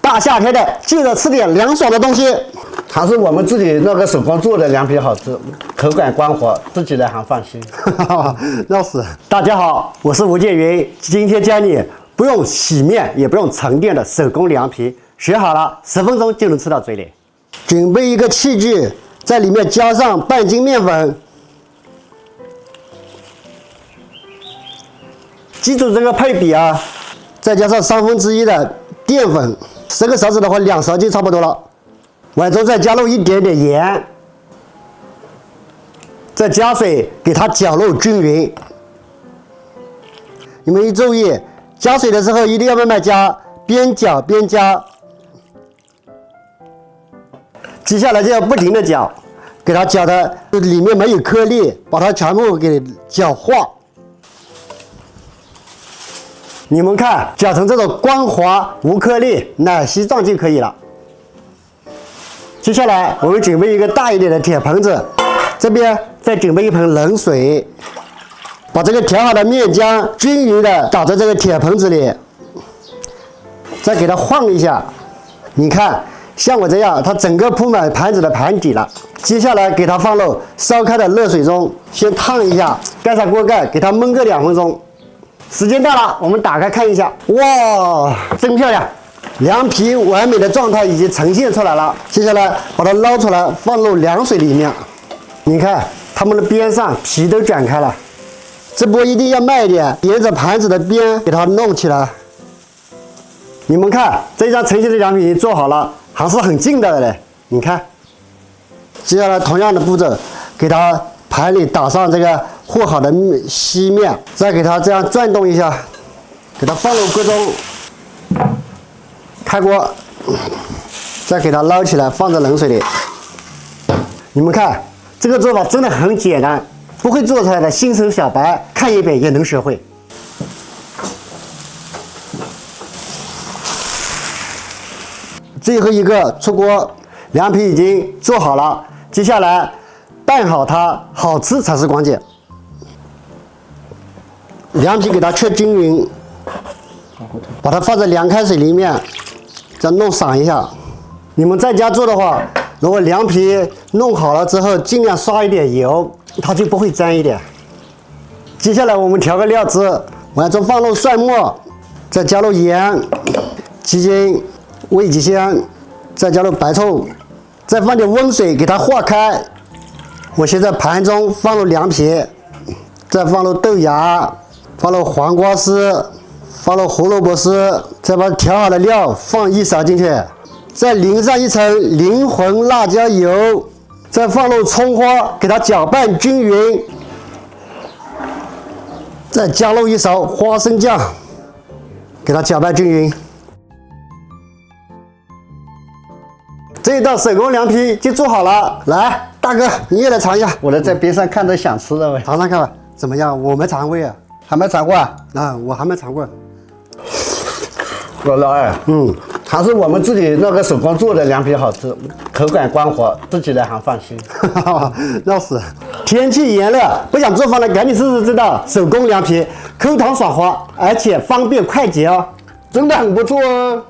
大夏天的就得吃点凉爽的东西。还是我们自己那个手工做的凉皮好吃，口感光滑，自己来还放心。要死！大家好，我是吴建云，今天教你不用洗面也不用沉淀的手工凉皮，学好了10分钟就能吃到嘴里。准备一个器具，在里面加上半斤面粉，记住这个配比啊，再加上1/3的淀粉，10个勺子的话2勺就差不多了。碗中再加入一点点盐，再加水给它搅揉均匀。你们一注意，加水的时候一定要慢慢加，边搅边加。接下来就要不停的搅，给它搅的里面没有颗粒，把它全部给搅化。你们看，搅成这种光滑无颗粒奶昔状就可以了。接下来我们准备一个大一点的铁盆子，这边再准备一盆冷水，把这个调好的面浆均匀的倒在这个铁盆子里，再给它晃一下。你看，像我这样，它整个铺满盘子的盘底了。接下来给它放入烧开的热水中，先烫一下，盖上锅盖，给它焖个2分钟。时间到了，我们打开看一下，哇，真漂亮！凉皮完美的状态已经呈现出来了，接下来把它捞出来，放入凉水里面。你看，它们的边上皮都展开了，这波一定要慢一点，沿着盘子的边给它弄起来。你们看，这张呈现的凉皮已经做好了，还是很劲的嘞。你看，接下来同样的步骤，给它盘里打上这个和好的稀面，再给它这样转动一下，给它放入锅中。开锅，再给它捞起来，放在冷水里。你们看，这个做法真的很简单，不会做出来的新手小白看一遍也能学会。最后一个出锅，凉皮已经做好了，接下来拌好它，好吃才是关键。凉皮给它切均匀，把它放在凉开水里面。再弄散一下。你们在家做的话，如果凉皮弄好了之后，尽量刷一点油，它就不会粘一点。接下来我们调个料汁，碗中放入蒜末，再加入盐、鸡精、味极鲜，再加入白醋，再放点温水给它化开。我先在盘中放入凉皮，再放入豆芽，放入黄瓜丝。放入胡萝卜丝，再把调好的料放1勺进去，再淋上一层灵魂辣椒油，再放入葱花，给它搅拌均匀，再加入1勺花生酱，给它搅拌均匀。这一道手工凉皮就做好了。来，大哥，你也来尝一下。我在边上看着想吃了喂，尝尝看吧，怎么样？我没尝过呀，还没尝过啊？我还没尝过。老二，还是我们自己那个手工做的凉皮好吃，口感光滑，自己来还放心。要死！天气炎热，不想做饭的赶紧试试这道手工凉皮，口感爽滑，而且方便快捷哦，真的很不错哦。